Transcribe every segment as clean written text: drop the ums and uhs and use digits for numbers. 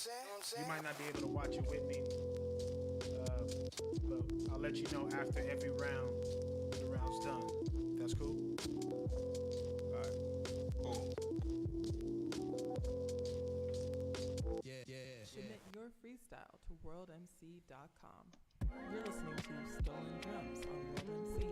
You might not be able to watch it with me, but I'll let you know after every round when the round's done. That's cool? All right. Cool. Submit your freestyle to worldmc.com. You're listening to Stolen Drums on World MC.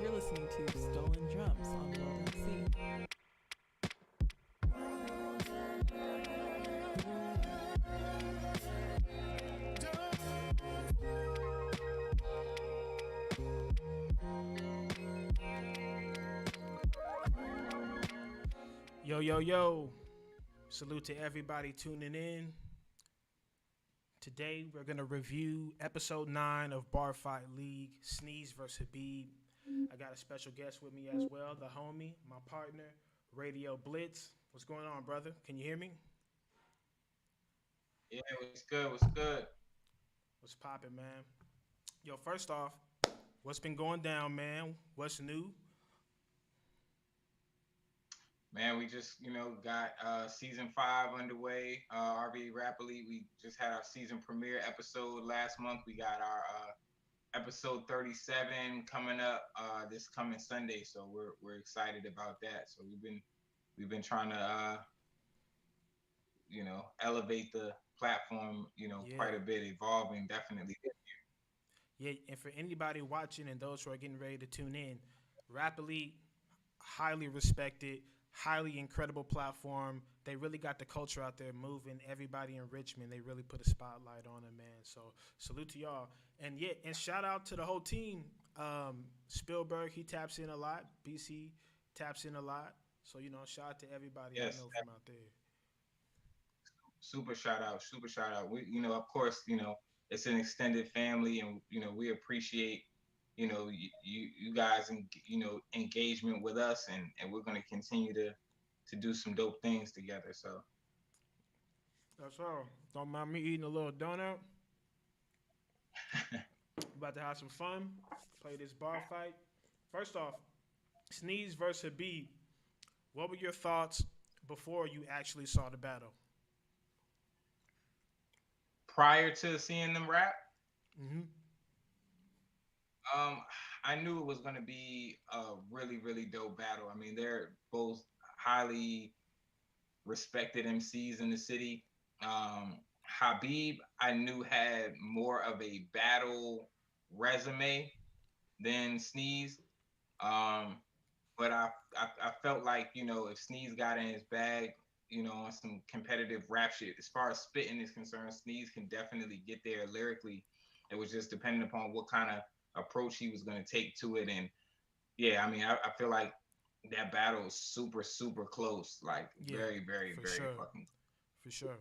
You're listening to Stolen Drums on World MC. Yo, yo, yo. Salute to everybody tuning in. Today, we're going to review episode 9 of Bar Fight League, Sneeze vs. Habeeb. I got a special guest with me as well, the homie, my partner, Radio Blitz. What's going on, brother? Can you hear me? Yeah, what's good? What's good? What's poppin', man? Yo, first off, what's been going down, man? What's new? Man, we just, got season 5 underway. RB Rapidly, we just had our season premiere episode last month. We got our episode 37 coming up this coming Sunday, so we're excited about that. So we've been trying to elevate the platform, quite a bit, evolving definitely. Yeah, and for anybody watching and those who are getting ready to tune in, Rapidly, highly respected, highly incredible platform. They really got the culture out there moving. Everybody in Richmond, they really put a spotlight on it, man. So salute to y'all. And yeah, and shout out to the whole team. Spielberg, he taps in a lot. BC taps in a lot. So, shout out to everybody I know from out there. Super shout out. We, of course, it's an extended family, and we appreciate you guys and engagement with us, and we're going to continue to do some dope things together. So that's all. Don't mind me eating a little donut. About to have some fun. Play this bar fight. First off, Sneeze versus Habeeb. What were your thoughts before you actually saw the battle? Prior to seeing them rap, Mm-hmm. I knew it was going to be a really, really dope battle. I mean, they're both highly respected MCs in the city. Habeeb, I knew had more of a battle resume than Sneeze. But I felt like, if Sneeze got in his bag, on some competitive rap shit, as far as spitting is concerned, Sneeze can definitely get there lyrically. It was just depending upon what kind of approach he was going to take to it. And yeah, I mean, I feel like that battle is super, super close. Like very, very, very sure. fucking. For sure.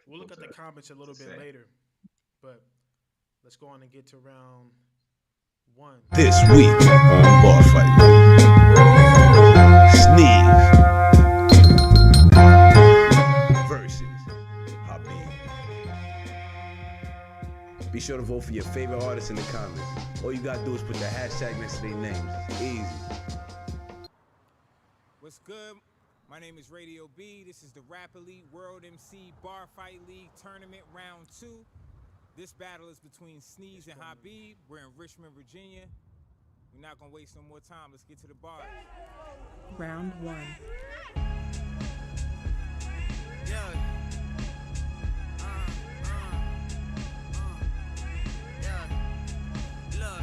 We'll look at the comments a little bit later, but let's go on and get to round 1. This week on Bar Fight, Sneeze versus Habeeb. Be sure to vote for your favorite artists in the comments. All you gotta do is put the hashtag next to their names. Easy. What's good? My name is Radio B. This is the Rapidly World MC Bar Fight League Tournament Round 2. This battle is between Sneeze and Habeeb. We're in Richmond, Virginia. We're not gonna waste no more time. Let's get to the bar. Round 1. Yeah. Yeah. Look.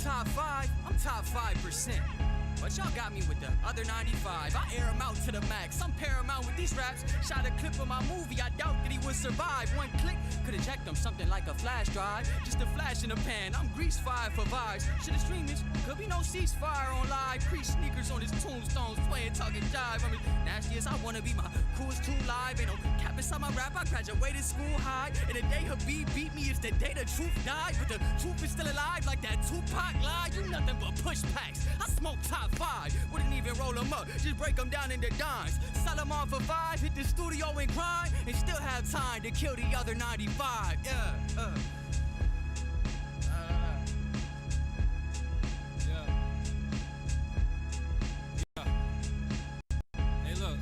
top 5, I'm top 5%. But y'all got me with the other 95. I air him out to the max. I'm paramount with these raps. Shot a clip of my movie. I doubt that he would survive. One click could eject him something like a flash drive. Just a flash in the pan. I'm grease fire for vibes. Should the streamers could be no ceasefire on live. Preach sneakers on his tombstones. Playing talking jive. I'm as nasty as I wanna be. My crew is too live. Ain't no cap inside my rap. I graduated school high. And the day Habeeb beat me is the day the truth died. But the truth is still alive like that Tupac lie. You nothing but push packs. I smoke top 5, wouldn't even roll them up, just break them down into dimes. Sell them on for 5, hit the studio and grind, and still have time to kill the other 95. Yeah. Hey, look.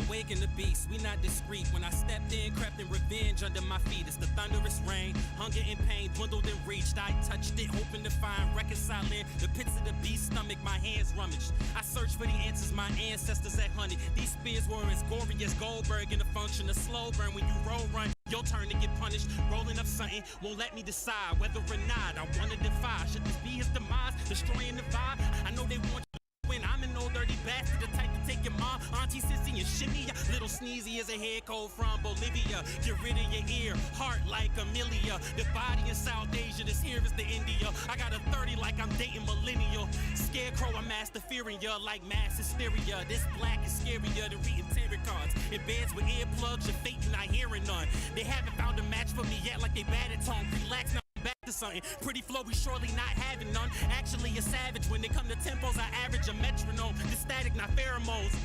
Awaken the beast, we not discreet. When I stepped in, crept in revenge under my feet. It's the thunderous rain, hunger and pain dwindled and reached. I touched it, hoping to find reconciling the pits of the beast's stomach. My hands rummaged. I searched for the answers my ancestors had hunted. These spears were as gory as Goldberg in the function of slow burn. When you roll run, your turn to get punished. Rolling up something won't let me decide whether or not I want to defy. Should this be his demise, destroying the vibe? I know they want you to win. I'm an old dirty bastard, the type to take your mom, auntie, sissy, and shimmy ya. Little sneezy is a head cold from Bolivia. Get rid of your ear, heart like Amelia. The body in South Asia, this here is the India. I got a 30 like I'm dating millennial. Scarecrow, I'm master fearing ya like mass hysteria. This black is scarier than reading tarot cards. In beds with earplugs, your fate you not hearing none. They haven't found a match for me yet like they bad at tongue. Relax now. Back to something pretty flow, we surely not having none. Actually a savage when they come to tempos. I average a metronome, the static not pheromones.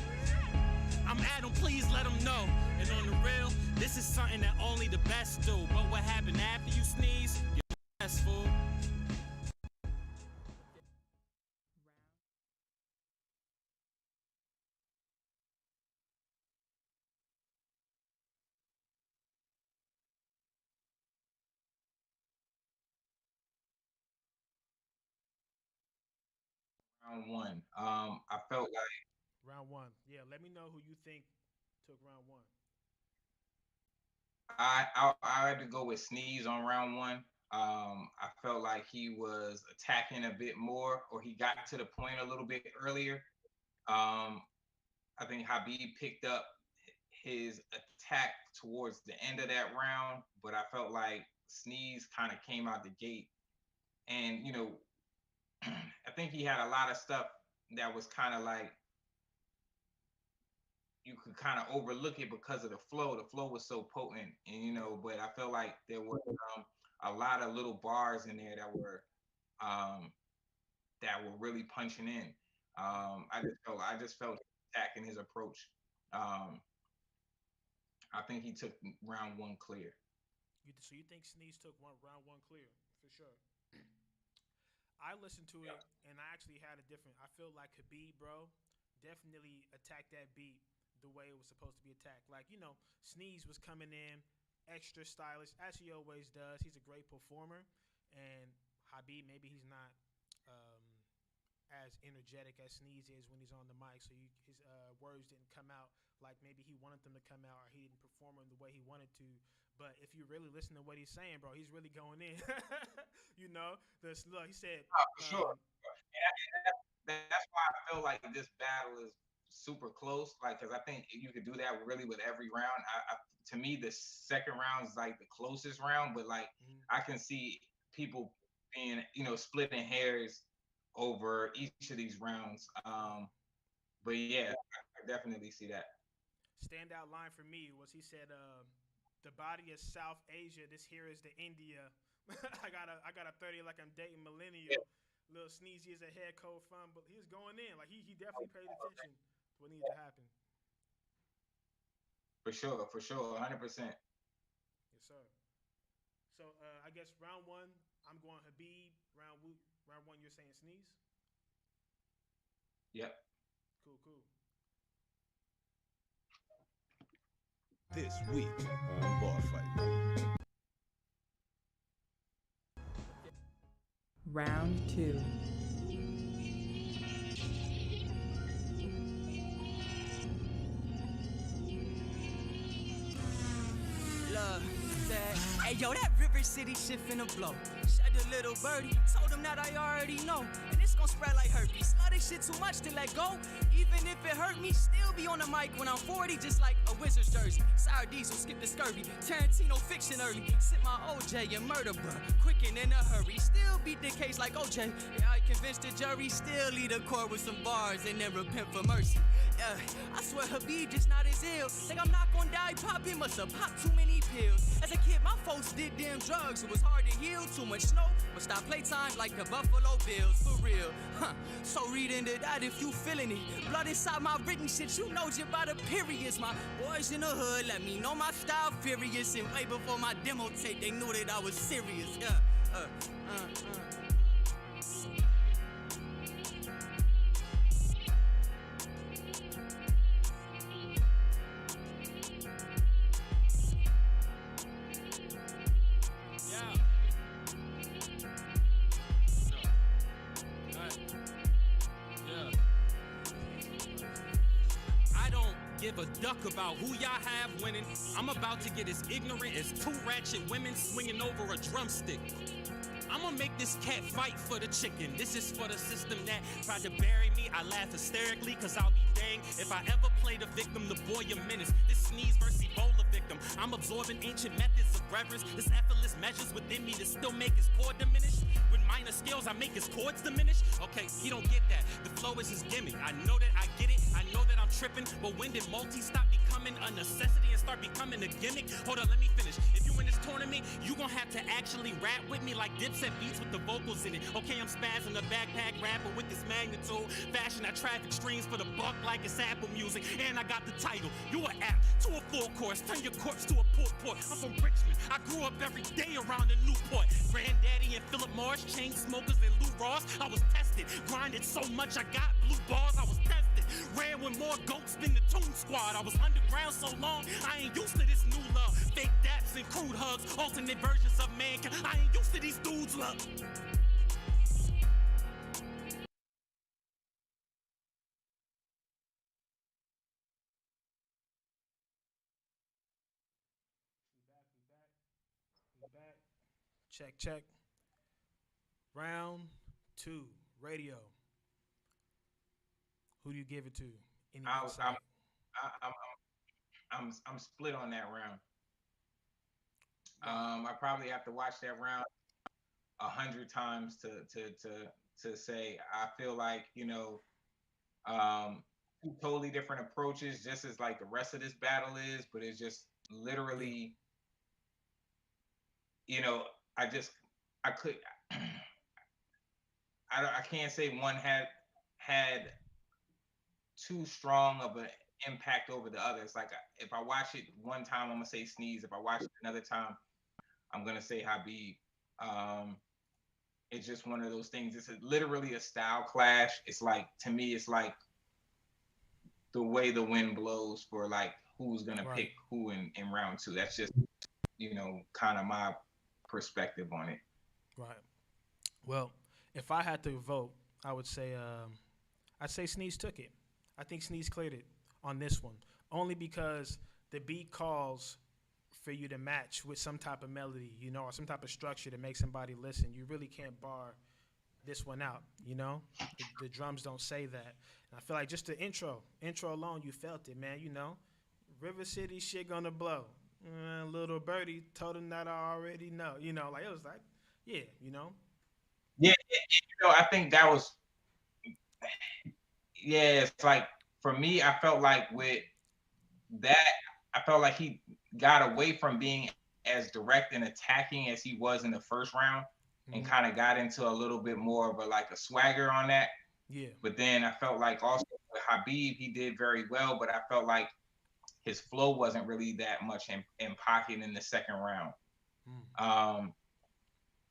I'm at 'em, please let 'em know. And on the real, this is something that only the best do. But what happened after you sneeze, you're best fool. Round one. I felt like Round one. Yeah, let me know who you think took round one. I had to go with Sneeze on round one. I felt like he was attacking a bit more, or he got to the point a little bit earlier. Um, I think Habib picked up his attack towards the end of that round, but I felt like Sneeze kind of came out the gate, and I think he had a lot of stuff that was kind of like you could kind of overlook it because of the flow. The flow was so potent, and but I felt like there were a lot of little bars in there um, that were really punching in. I just felt attacking his approach. Um, I think he took round one clear. So you think Sneeze took round one clear for sure? I listened to it and I actually had a different. I feel like Habeeb, bro, definitely attacked that beat the way it was supposed to be attacked. Like Sneeze was coming in extra stylish as he always does. He's a great performer, and Habeeb maybe he's not as energetic as Sneeze is when he's on the mic. So his words didn't come out like maybe he wanted them to come out, or he didn't perform them the way he wanted to. But if you really listen to what he's saying, bro, he's really going in. Look, he said. For sure. That's why I feel like this battle is super close. Like, because I think you could do that really with every round. To me, the second round is like the closest round, but like I can see people being, splitting hairs over each of these rounds. But yeah, I definitely see that. Standout line for me was he said, "The body is South Asia. This here is the India." I got a 30 like I'm dating millennial. Yeah. Little Sneezy is a head cold fun, but he was going in. Like he definitely paid attention to what needed to happen. For sure, 100%. Yes, sir. So I guess round one, I'm going Habeeb. Round one, you're saying Sneeze. Yep. Cool. This week on Bar Fight. Round 2. Love that Hey yo, that River City shit finna blow. Shut the little birdie, told him that I already know. And it's gon' spread like herpes. Love this shit too much to let go. Even if it hurt me, still be on the mic when I'm 40, just like a Wizards jersey. Sour diesel, skip the scurvy. Tarantino fiction early. Sip my OJ and murder, bruh. Quick and in a hurry. Still beat the case like OJ. Yeah, I convinced the jury. Still lead the court with some bars and then repent for mercy. I swear Habeeb just not as ill. Think I'm not gonna die popping, must have popped too many pills. As a kid, my folks did damn drugs. It was hard to heal, too much snow. But stop playtime like the Buffalo Bills, for real. So read into that if you feeling it. Blood inside my written shit, you know just by the periods. My boys in the hood let me know my style furious. And way before my demo tape, they knew that I was serious. Give a duck about who y'all have winning. I'm about to get as ignorant as two ratchet women swinging over a drumstick. I'ma make this cat fight for the chicken. This is for the system that tried to bury me. I laugh hysterically cause I'll be dang if I ever play the victim, the boy a menace. This sneeze versus Ebola victim. I'm absorbing ancient methods of reverence. This effortless measures within me to still make his core diminish. With minor scales I make his chords diminish. Okay, he don't get that. The flow is his gimmick. I know that I get it. I know that I'm tripping. But when did multi stop becoming a necessity and start becoming a gimmick? Hold on, let me finish. If you in this tournament, you gon' have to actually rap with me like Dipset beats with the vocals in it. Okay, I'm spazzing the backpack rapper with this magnitude. Fashion at traffic streams for the buck like it's Apple Music. And I got the title. You an app to a full course. Turn your corpse to a port. I'm from Richmond. I grew up every day around the Newport. Granddaddy and Philip Morris, chain smokers and Lou Ross. I was tested. Grinded so much I got blue balls. I was tested. Ran with more goats than the Toon Squad. I was underground so long, I ain't used to this new love. Fake daps and crude hugs, alternate versions of mankind. I ain't used to these dudes' love. We back. Check. Round 2, radio. Who do you give it to? Any insight? I'm split on that round. I probably have to watch that round 100 times to say I feel like, you know, two totally different approaches, just as like the rest of this battle is, but it's just literally, you know, I can't say one had too strong of an impact over the other. It's like if I watch it one time, I'm gonna say Sneeze. If I watch it another time, I'm gonna say Habeeb. It's just one of those things. It's literally a style clash. It's like, to me, it's like the way the wind blows for like who's gonna pick who in round 2. That's just, you know, kind of my perspective on it. Right. Well, if I had to vote, I would say I'd say Sneeze took it. I think Sneeze cleared it on this one, only because the beat calls for you to match with some type of melody, you know, or some type of structure to make somebody listen. You really can't bar this one out, you know? The drums don't say that. And I feel like just the intro alone, you felt it, man, you know? River City shit gonna blow. Little birdie told him that I already know, you know, like it was like, yeah, you know? Yeah, you know, I think that was, it's like, for me, I felt like with that, I felt like he got away from being as direct and attacking as he was in the first round, and kind of got into a little bit more of a swagger on that. Yeah. But then I felt like also with Habeeb, he did very well, but I felt like his flow wasn't really that much in pocket in the second round.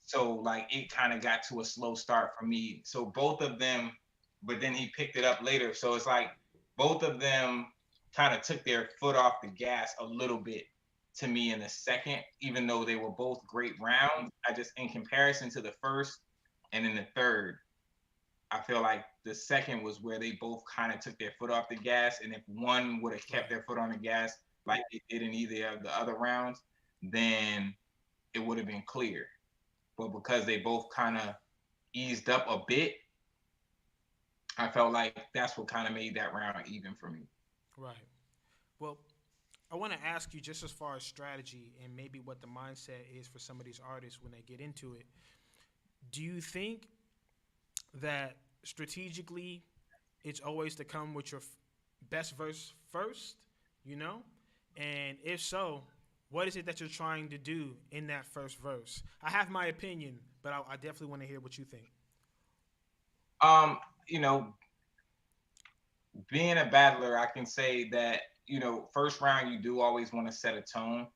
So like it kind of got to a slow start for me. So both of them, but then he picked it up later. So it's like both of them kind of took their foot off the gas a little bit to me in the second, even though they were both great rounds. I just, in comparison to the first and in the third, I feel like the second was where they both kind of took their foot off the gas. And if one would have kept their foot on the gas like they did in either of the other rounds, then it would have been clear. But because they both kind of eased up a bit, I felt like that's what kind of made that round even for me. Right. Well, I want to ask you just as far as strategy and maybe what the mindset is for some of these artists when they get into it. Do you think that strategically it's always to come with your best verse first, you know? And if so, what is it that you're trying to do in that first verse? I have my opinion, but I definitely want to hear what you think. You know, being a battler, I can say that, you know, first round, you do always want to set a tone.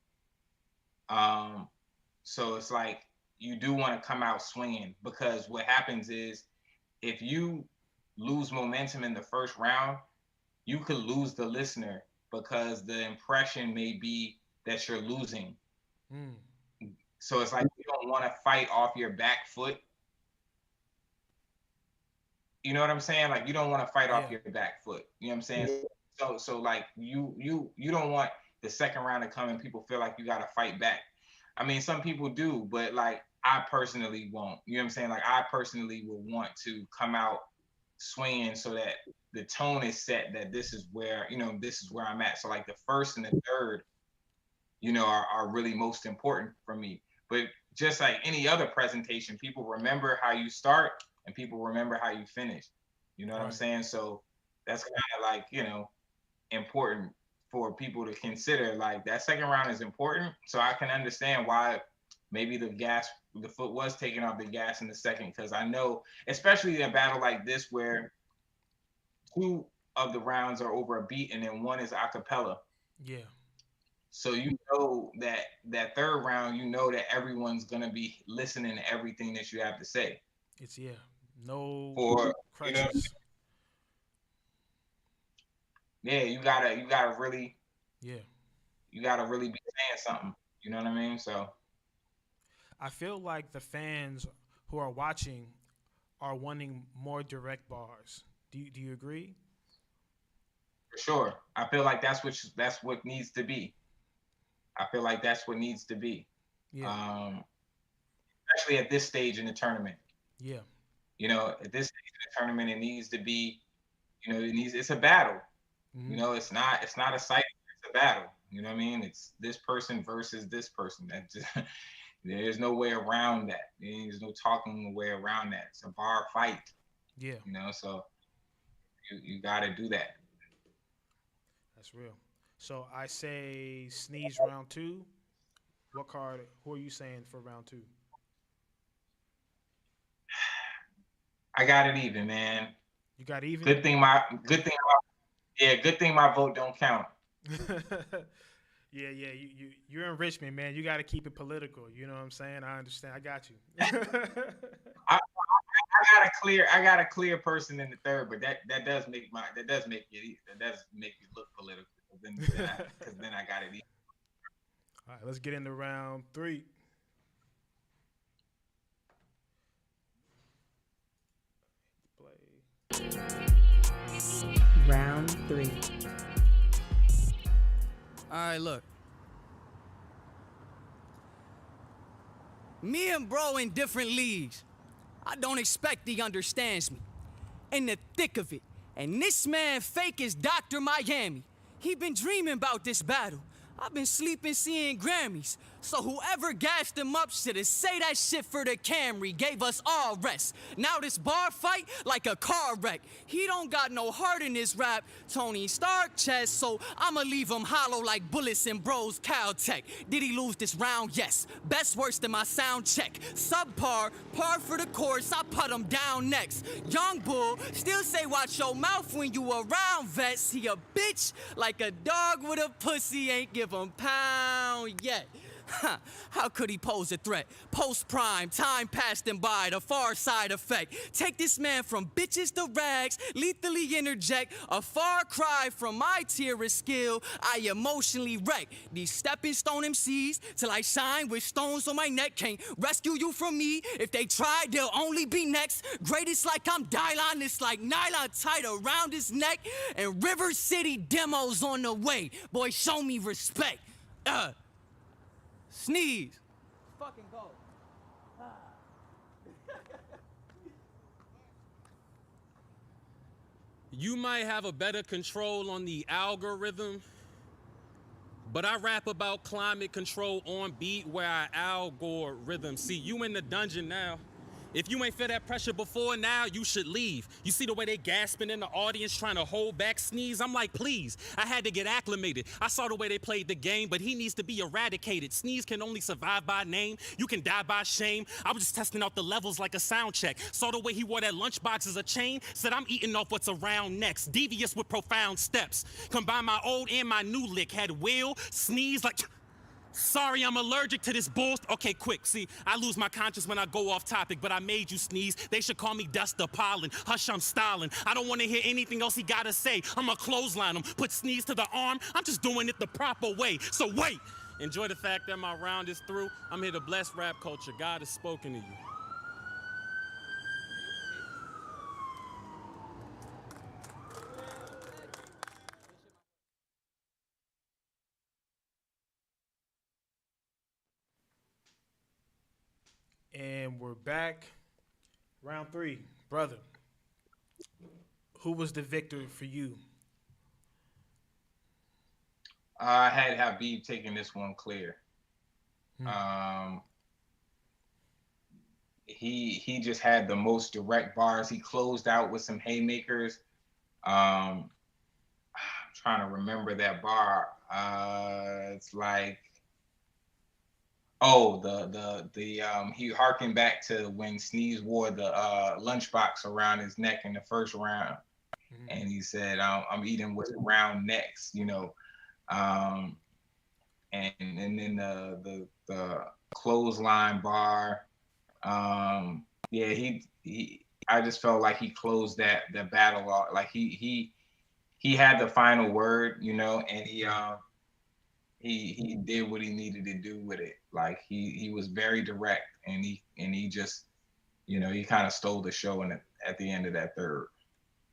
So it's like, you do want to come out swinging, because what happens is if you lose momentum in the first round, you could lose the listener because the impression may be that you're losing. So it's like you don't want to fight off your back foot. You know what I'm saying? Like, you don't want to fight off your back foot. You know what I'm saying? So like you don't want the second round to come and people feel like you got to fight back. I mean, some people do, but like I personally won't. You know what I'm saying? Like, I personally will want to come out swinging so that the tone is set, that this is where, you know, this is where I'm at. So like the first and the third, you know, are really most important for me. But just like any other presentation, people remember how you start and people remember how you finish. You know what I'm saying? So that's kind of like, you know, important for people to consider. Like, that second round is important. So I can understand why maybe the foot was taking off the gas in the second, because I know, especially in a battle like this where 2 of the rounds are over a beat and then 1 is a cappella. Yeah. So you know that third round, you know that everyone's gonna be listening to everything that you have to say. It's no crutches. You gotta really you gotta really be saying something. You know what I mean? So I feel like the fans who are watching are wanting more direct bars. Do you agree? For sure. I feel like that's what needs to be. I feel like that's what needs to be. Yeah. Especially at this stage in the tournament. Yeah. You know, at this stage in the tournament, it needs to be, you know, it's a battle. Mm-hmm. You know, it's not a cipher, it's a battle. You know what I mean? It's this person versus this person. That just, there's no way around that. There's no talking way around that. It's a bar fight. Yeah. You know, so you got to do that. That's real. So I say Sneeze round 2. What card? Who are you saying for round 2? I got it even, man. You got even? Good thing my vote don't count. Yeah. You're in Richmond, man. You got to keep it political. You know what I'm saying? I understand. I got you. I got a clear person in the third, but that does make you look political. Because then I got it even. All right, let's get into round 3. Round 3. All right, look. Me and bro in different leagues. I don't expect he understands me. In the thick of it. And this man fake is Dr. Miami. He been dreaming about this battle. I've been sleeping seeing Grammys. So whoever gassed him up should have say that shit for the Camry, gave us all rest. Now this bar fight like a car wreck. He don't got no heart in his rap, Tony Stark chest, so I'ma leave him hollow like bullets in bro's Caltech. Did he lose this round? Yes. Best worse than my sound check. Subpar, par for the course, I put him down next. Young bull, still say watch your mouth when you around vets. He a bitch like a dog with a pussy, ain't give him pound yet. How could he pose a threat? Post-prime, time passed him by, the far side effect. Take this man from bitches to rags, lethally interject. A far cry from my tier of skill, I emotionally wreck. These stepping stone MCs, till I shine with stones on my neck. Can't rescue you from me, if they try, they'll only be next. Greatest like I'm Dylon, it's like nylon tight around his neck. And River City demos on the way, boy, show me respect. Sneeze. fucking go. You might have a better control on the algorithm, but I rap about climate control on beat where I algorithm. See, you in the dungeon now. If you ain't feel that pressure before now, you should leave. You see the way they gasping in the audience trying to hold back Sneeze? I'm like, please, I had to get acclimated. I saw the way they played the game, but he needs to be eradicated. Sneeze can only survive by name. You can die by shame. I was just testing out the levels like a sound check. Saw the way he wore that lunchbox as a chain. Said I'm eating off what's around next. Devious with profound steps. Combine my old and my new lick. Had Will, Sneeze like... Sorry, I'm allergic to this bull. Okay, quick. See, I lose my conscience when I go off topic, but I made you Sneeze. They should call me Dust the Pollen. Hush, I'm styling. I don't want to hear anything else he gotta say. I'ma clothesline him. Put Sneeze to the arm. I'm just doing it the proper way. So wait. Enjoy the fact that my round is through. I'm here to bless rap culture. God has spoken to you. And we're back. Round 3. Brother, who was the victor for you? I had Habeeb taking this one clear. He just had the most direct bars. He closed out with some haymakers. I'm trying to remember that bar. It's like, oh, he harkened back to when Sneeze wore the lunchbox around his neck in the first round, and he said, "I'm eating what's around next," you know. And then the clothesline bar. Yeah, he I just felt like he closed that battle off. Like he had the final word, you know, and he did what he needed to do with it. Like he was very direct, and he just, you know, he kind of stole the show at the end of that third.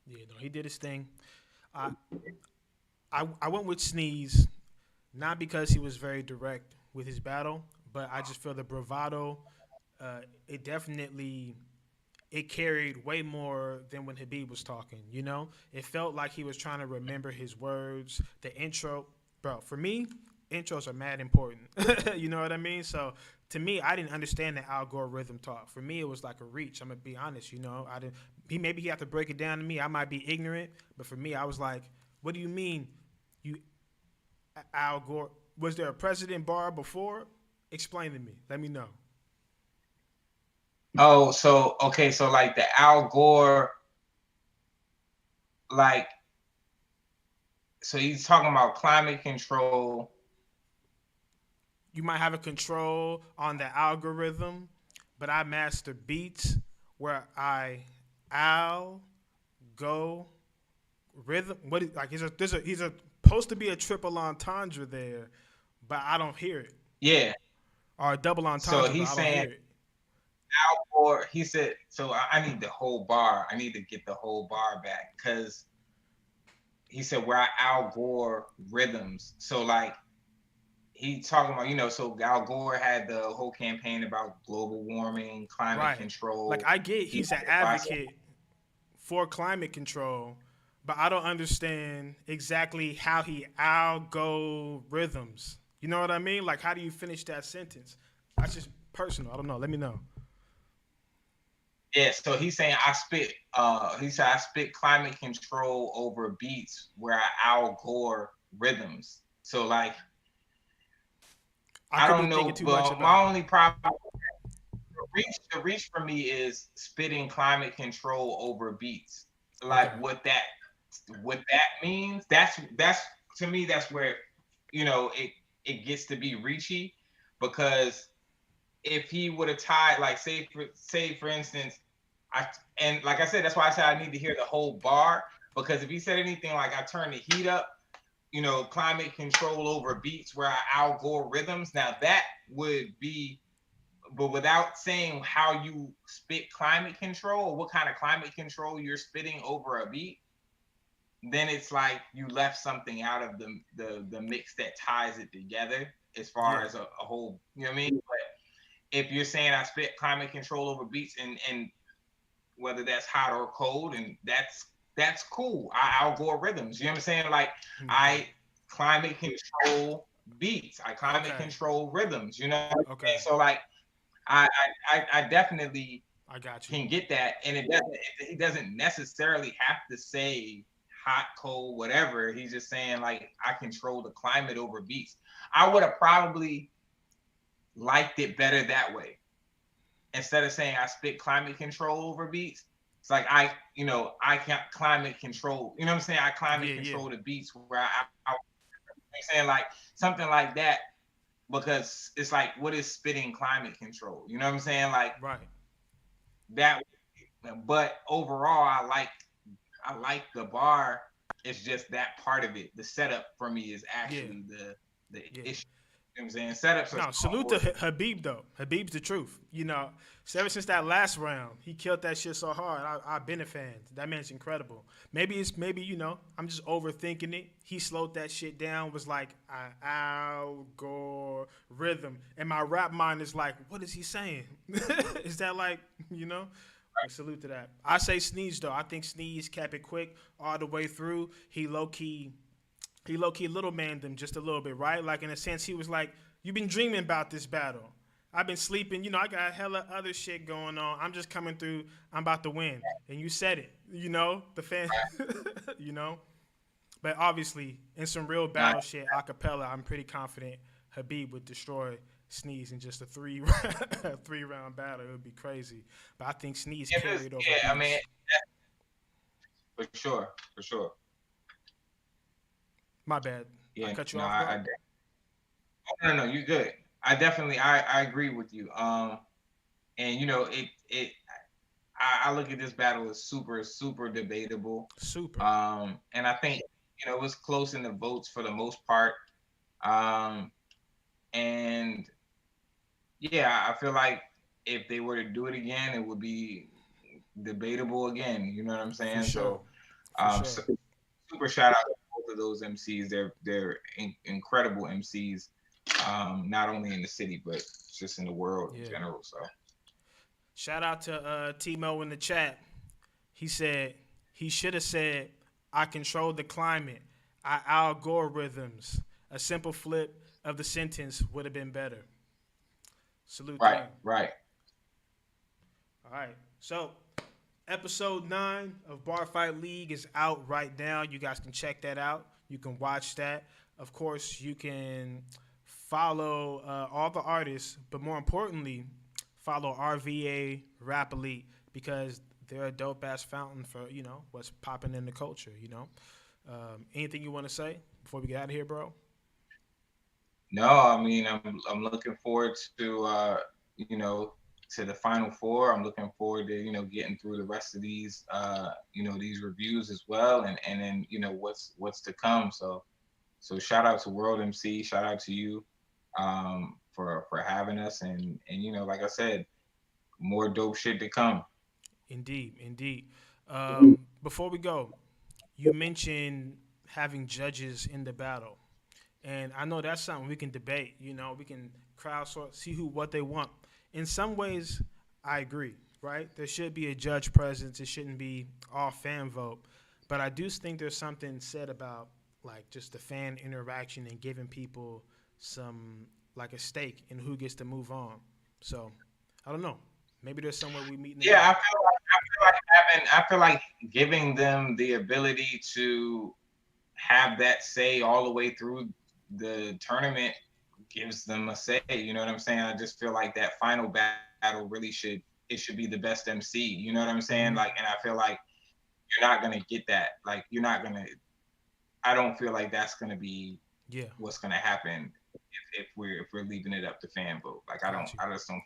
Yeah, no, he did his thing. I went with Sneeze, not because he was very direct with his battle, but I just feel the bravado. It carried way more than when Habeeb was talking. You know, it felt like he was trying to remember his words. The intro, bro. For me, intros are mad important. You know what I mean? So to me, I didn't understand the algorithm talk. For me, it was like a reach. I'm gonna be honest. You know, I didn't. Maybe he had to break it down to me. I might be ignorant, but for me, I was like, "What do you mean, you Al Gore? Was there a president bar before? Explain to me. Let me know." Oh, so okay, so like the Al Gore, like, so he's talking about climate control. You might have a control on the algorithm, but I master beats where I go rhythm. What is like? He's supposed to be a triple entendre there, but I don't hear it. Yeah. Or a double entendre. So he's but I don't saying hear it. Al Gore. He said, so I need the whole bar. I need to get the whole bar back, because he said where I Al Gore rhythms. So like, he talking about, you know, so Al Gore had the whole campaign about global warming, climate control. Like, I get he's an advocate for climate control, but I don't understand exactly how he algorithms. You know what I mean? Like, how do you finish that sentence? That's just personal. I don't know. Let me know. Yeah, so he's saying he said I spit climate control over beats where I Al Gore rhythms. So like, I don't know, but my only problem, the reach for me is spitting climate control over beats. Like, what that means, that's to me, that's where, you know, it gets to be reachy, because if he would have tied, like, say for instance, and like I said, that's why I said I need to hear the whole bar, because if he said anything like I turn the heat up, you know, climate control over beats where I Al Gore rhythms, now that would be, but without saying how you spit climate control, or what kind of climate control you're spitting over a beat, then it's like you left something out of the mix that ties it together as far as a whole, you know what I mean? But if you're saying I spit climate control over beats, and whether that's hot or cold, and that's cool. I algorithms. You know what I'm saying? Like I climate control beats. I climate control rhythms. You know what I'm saying? So like I definitely I got you. can get that, and he doesn't necessarily have to say hot, cold, whatever. He's just saying like I control the climate over beats. I would have probably liked it better that way. Instead of saying I spit climate control over beats, it's like I can't climate control. You know what I'm saying? I climate control the beats where I'm saying like something like that, because it's like, what is spitting climate control? You know what I'm saying? Like that. But overall, I like the bar. It's just that part of it. The setup for me is actually the issue. You know what I'm saying? Setups. No, salute to Habeeb though. Habeeb's the truth. You know, ever since that last round, he killed that shit so hard. I've been a fan. That man's incredible. Maybe I'm just overthinking it. He slowed that shit down. Was like an algorithm, and my rap mind is like, what is he saying? Is that like, you know? Salute to that. I say Sneeze though. I think Sneeze kept it quick all the way through. He low key little manned him just a little bit, right? Like in a sense, he was like, "You've been dreaming about this battle. I've been sleeping. You know, I got hella other shit going on. I'm just coming through. I'm about to win." And you said it. You know, the fan. You know, but obviously in some real battle shit, acapella, I'm pretty confident Habeeb would destroy Sneeze in just a three round battle. It would be crazy. But I think Sneeze carried over. Yeah, I mean, for sure. My bad. Yeah, I cut you off. No, you're good. I agree with you. And you know, I look at this battle as super debatable. Super. And I think, you know, it was close in the votes for the most part. And yeah, I feel like if they were to do it again, it would be debatable again. You know what I'm saying? Sure. So, super shout out to both of those MCs. They're incredible MCs, not only in the city but just in the world in general. So, shout out to Timo in the chat. He said he should have said, "I control the climate. Algorithms." A simple flip of the sentence would have been better. Salute. Right. All right. So, episode 9 of Bar Fight League is out right now. You guys can check that out. You can watch that. Of course, you can follow all the artists, but more importantly, follow RVA Rap Elite, because they're a dope-ass fountain for, you know, what's popping in the culture, you know. Anything you want to say before we get out of here, bro? No, I mean, I'm looking forward to you know, to the Final Four. I'm looking forward to, you know, getting through the rest of these you know, these reviews as well, and then, you know, what's to come. So shout out to World MC, shout out to you for having us, and you know, like I said, more dope shit to come. Indeed. Before we go, you mentioned having judges in the battle. And I know that's something we can debate. You know, we can crowdsource, see what they want. In some ways, I agree, right? There should be a judge presence. It shouldn't be all fan vote. But I do think there's something said about, like, just the fan interaction and giving people some, like, a stake in who gets to move on. So, I don't know. Maybe there's somewhere we meet. I feel like giving them the ability to have that say all the way through the tournament gives them a say. You know what I'm saying? I just feel like that final battle really should be the best MC. You know what I'm saying? Like, and I feel like you're not gonna get that. Like, I don't feel like that's gonna be what's gonna happen if we're leaving it up to fan vote. Like, I just don't,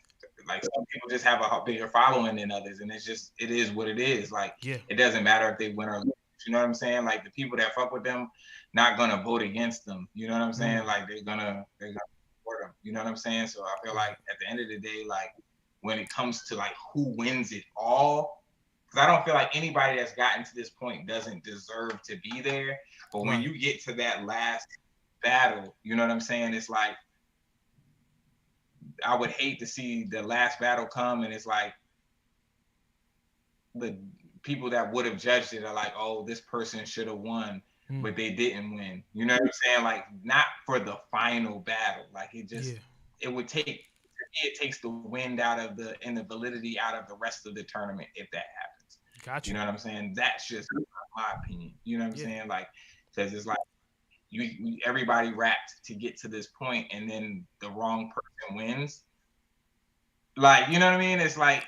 like, some people just have a bigger following than others, and it is what it is. Like, it doesn't matter if they win or lose. You know what I'm saying? Like, the people that fuck with them not gonna vote against them. You know what I'm saying? Like, they're gonna support them. You know what I'm saying? So I feel like at the end of the day, like, when it comes to like who wins it all, because I don't feel like anybody that's gotten to this point doesn't deserve to be there. But when you get to that last battle, you know what I'm saying? It's like I would hate to see the last battle come and it's like the people that would have judged it are like, oh, this person should have won, but they didn't win. You know what I'm saying? Like, not for the final battle. Like, it just, it would take, it takes the wind out of the, and the validity out of the rest of the tournament if that happens. Gotcha. You know what I'm saying? That's just my opinion. You know what I'm saying? Like, because it's like, everybody rapped to get to this point, and then the wrong person wins. Like, you know what I mean? It's like,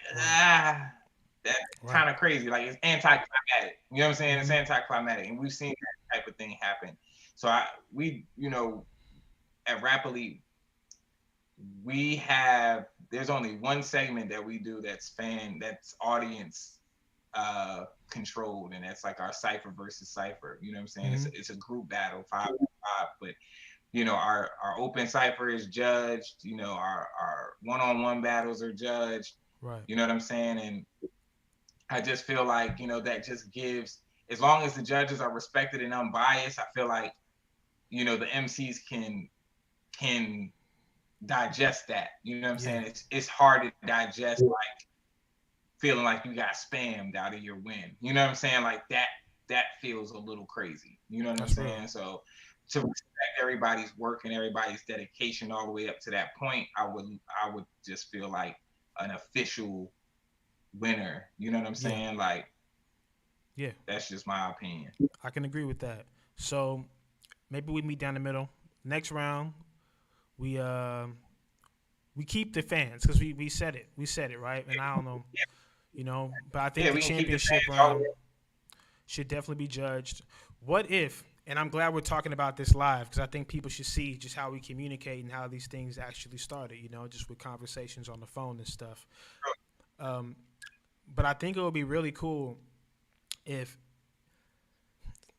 that's kind of crazy. Like, it's anticlimactic. You know what I'm saying? It's anticlimactic, and we've seen that type of thing happen. So we, you know, at Rap Elite, there's only one segment that we do that's audience controlled, and that's like our cipher versus cipher. You know what I'm saying? It's a group battle, 5-5, but you know, our open cipher is judged. You know, our one-on-one battles are judged. Right. You know what I'm saying? And I just feel like, you know, that just gives, as long as the judges are respected and unbiased, I feel like, you know, the MCs can digest that. You know what I'm saying? It's hard to digest, like, feeling like you got spammed out of your win. You know what I'm saying? Like, that feels a little crazy. You know what I'm saying? So to respect everybody's work and everybody's dedication all the way up to that point, I would just feel like an official winner. You know what I'm saying? Like, that's just my opinion. I can agree with that. So maybe we meet down the middle. Next round, we keep the fans, because we said it right, and I don't know, you know, but I think the championship round should definitely be judged. What if? And I'm glad we're talking about this live, because I think people should see just how we communicate and how these things actually started, you know, just with conversations on the phone and stuff. But I think it would be really cool if,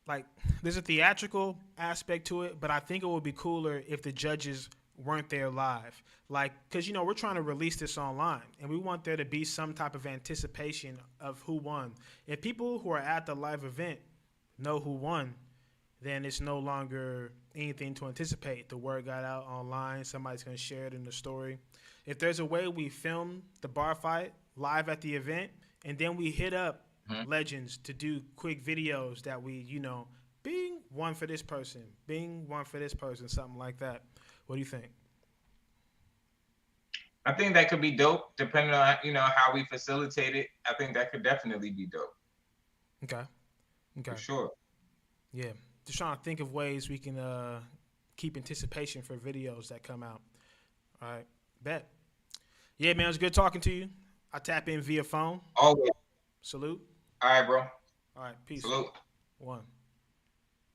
like, there's a theatrical aspect to it, but I think it would be cooler if the judges weren't there live. Like, because, you know, we're trying to release this online, and we want there to be some type of anticipation of who won. If people who are at the live event know who won, then it's no longer anything to anticipate. The word got out online. Somebody's going to share it in the story. If there's a way we film the bar fight live at the event, and then we hit up legends to do quick videos that we, you know, bing, one for this person, bing, one for this person, something like that. What do you think? I think that could be dope, depending on, you know, how we facilitate it. I think that could definitely be dope. Okay. For sure. Yeah. Just trying to think of ways we can keep anticipation for videos that come out. All right. Bet. Yeah, man, it was good talking to you. I tap in via phone. Always. Salute. All right, bro. All right. Peace. Salute. One.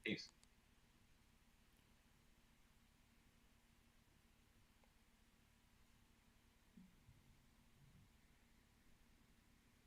Peace.